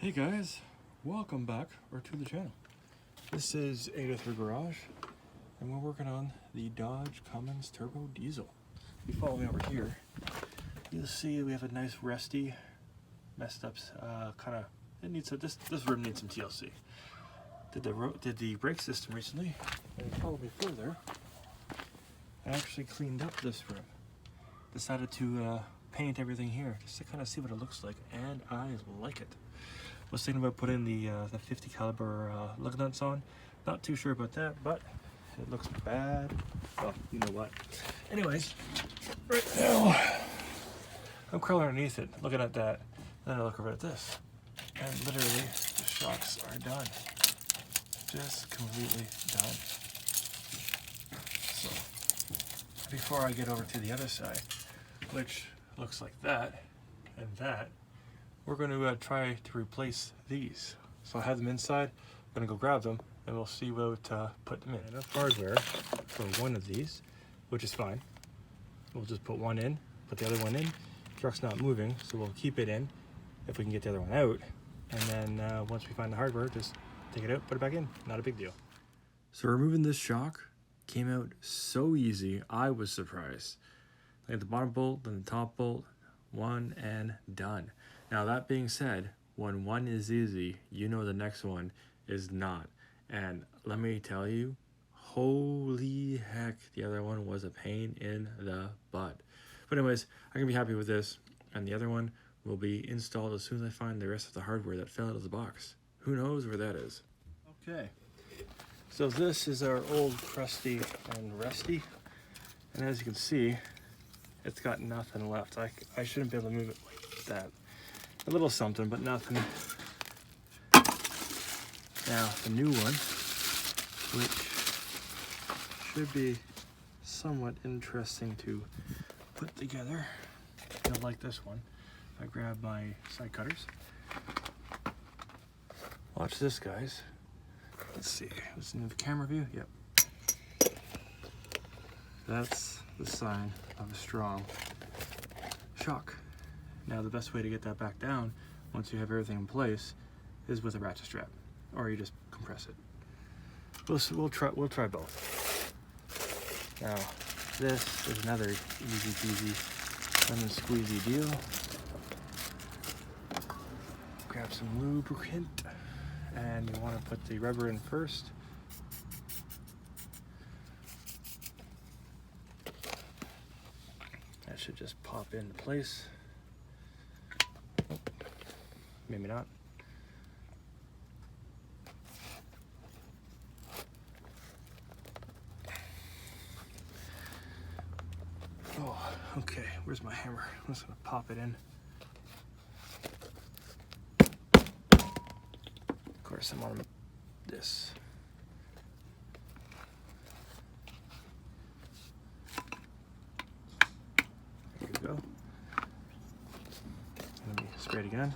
Hey guys, welcome back to the channel. This is 803 Garage, and we're working on the Dodge Cummins Turbo Diesel. If you follow me over here, you'll see we have a nice rusty, messed up kind of. It needs this rim needs some TLC. Did the brake system recently, and follow me further. I actually cleaned up this rim. Decided to paint everything here just to kind of see what it looks like, and I like it. Was thinking about putting the 50 caliber lug nuts on. Not too sure about that, but it looks bad. Well, you know what. Anyways, right now I'm crawling underneath it, looking at that. Then I look over at this, and literally the shocks are done. Just completely done. So before I get over to the other side, which looks like that and that, we're going to try to replace these. So I have them inside. I'm going to go grab them, and we'll see what put them in. Enough hardware for one of these, which is fine. We'll just put one in, put the other one in. Truck's not moving, so we'll keep it in if we can get the other one out. And then once we find the hardware, just take it out, put it back in. Not a big deal. So removing this shock came out so easy, I was surprised. Like the bottom bolt, then the top bolt, one and done. Now that being said, when one is easy, you know the next one is not. And let me tell you, holy heck, the other one was a pain in the butt. But anyways, I'm gonna be happy with this, and the other one will be installed as soon as I find the rest of the hardware that fell out of the box. Who knows where that is? Okay, so this is our old crusty and rusty, and as you can see, it's got nothing left. I shouldn't be able to move it like that. A little something, but nothing. Now, the new one, which should be somewhat interesting to put together. You'll like this one. I grab my side cutters. Watch this, guys. Let's see. Listen to the camera view. Yep. That's the sign of a strong shock. Now the best way to get that back down, once you have everything in place, is with a ratchet strap, or you just compress it. We'll try both. Now this is another easy peasy lemon squeezy deal. Grab some lubricant, and you want to put the rubber in first. That should just pop into place. Maybe not. Oh, okay. Where's my hammer? I'm just gonna pop it in. Of course, I'm on this. There you go. Let me spray it again.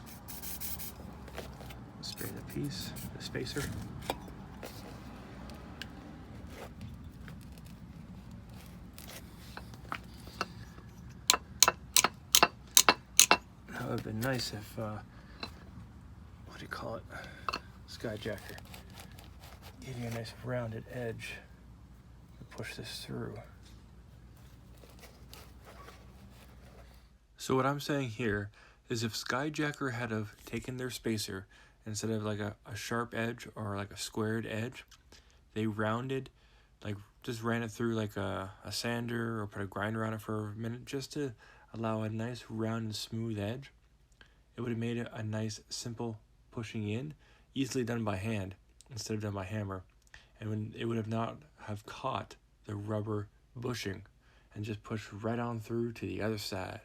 Spray the piece, the spacer. That would have been nice if, what do you call it? Skyjacker. Give you a nice rounded edge to push this through. So what I'm saying here is if Skyjacker had have taken their spacer, instead of like a sharp edge or like a squared edge, they rounded, like just ran it through like a sander or put a grinder on it for a minute just to allow a nice round and smooth edge. It would have made it a nice simple pushing in, easily done by hand instead of done by hammer. And when it would have not have caught the rubber bushing and just pushed right on through to the other side.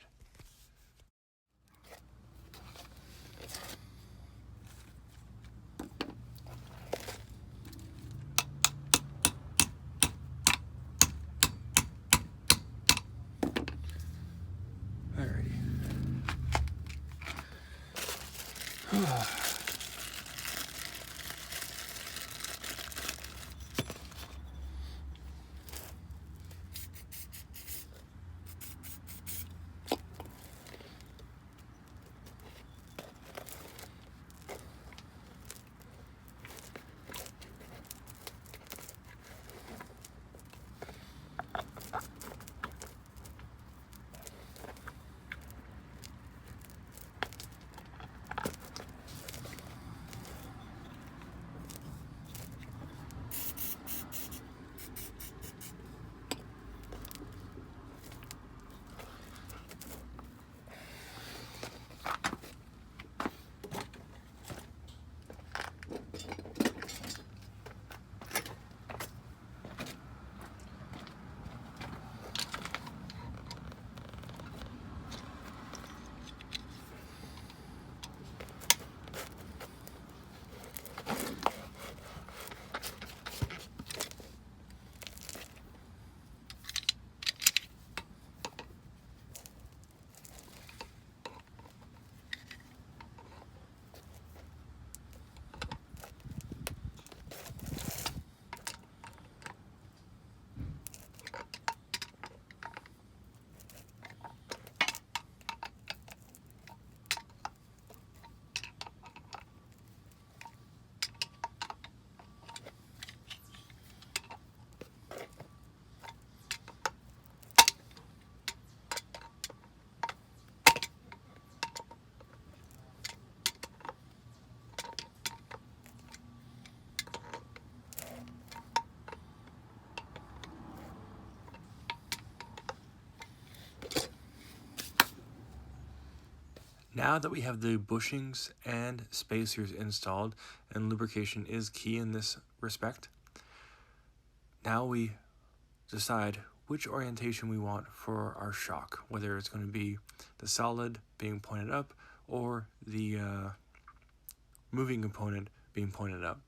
Now that we have the bushings and spacers installed, and lubrication is key in this respect, now we decide which orientation we want for our shock, whether it's going to be the solid being pointed up or the moving component being pointed up.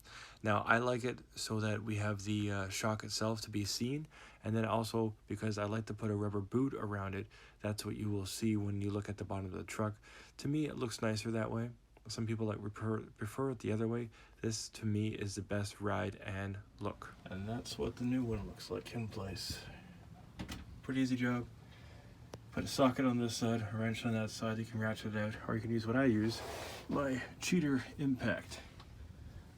Now I like it so that we have the shock itself to be seen, and then also because I like to put a rubber boot around it, that's what you will see when you look at the bottom of the truck. To me it looks nicer that way. Some people prefer it the other way. This to me is the best ride and look. And that's what the new one looks like in place. Pretty easy job. Put a socket on this side, a wrench on that side, you can ratchet it out, or you can use what I use, my cheater impact.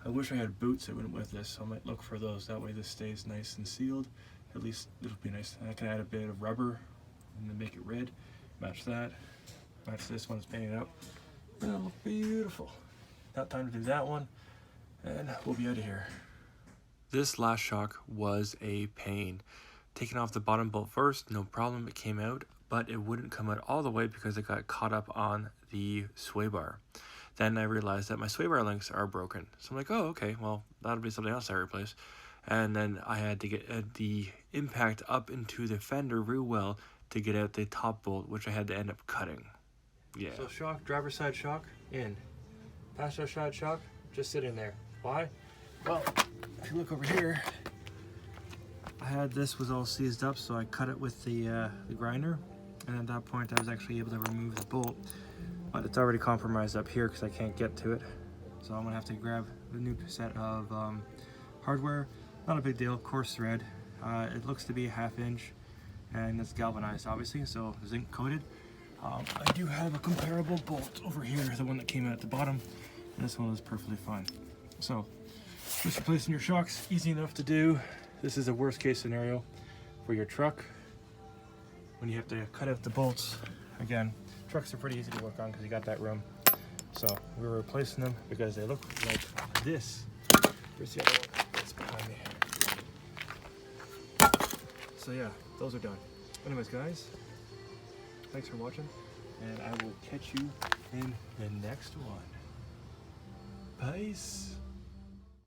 I wish I had boots that went with this, so I might look for those. That way this stays nice and sealed. At least it'll be nice. And I can add a bit of rubber and then make it red. Match that. Match this one, it's painted up. And it'll look beautiful. Now time to do that one, and we'll be out of here. This last shock was a pain. Taking off the bottom bolt first, no problem, it came out, but it wouldn't come out all the way because it got caught up on the sway bar. Then I realized that my sway bar links are broken. So I'm like, oh, okay, well, that'll be something else I replace. And then I had to get the impact up into the fender real well to get out the top bolt, which I had to end up cutting. Yeah. So shock, driver's side shock, in. Passenger side shock, just sitting there. Why? Well, if you look over here, I had this was all seized up, so I cut it with the grinder, and at that point I was actually able to remove the bolt, but it's already compromised up here because I can't get to it. So I'm gonna have to grab the new set of hardware. Not a big deal, coarse thread. It looks to be a 1/2 inch, and it's galvanized obviously, so zinc coated. I do have a comparable bolt over here, the one that came out at the bottom, and this one is perfectly fine. So just replacing your shocks, easy enough to do. This is a worst case scenario for your truck when you have to cut out the bolts. Again, trucks are pretty easy to work on because you got that room. So we're replacing them because they look like this. Here's the other one that's behind me. So yeah, those are done. Anyways guys, thanks for watching, and I will catch you in the next one. Peace.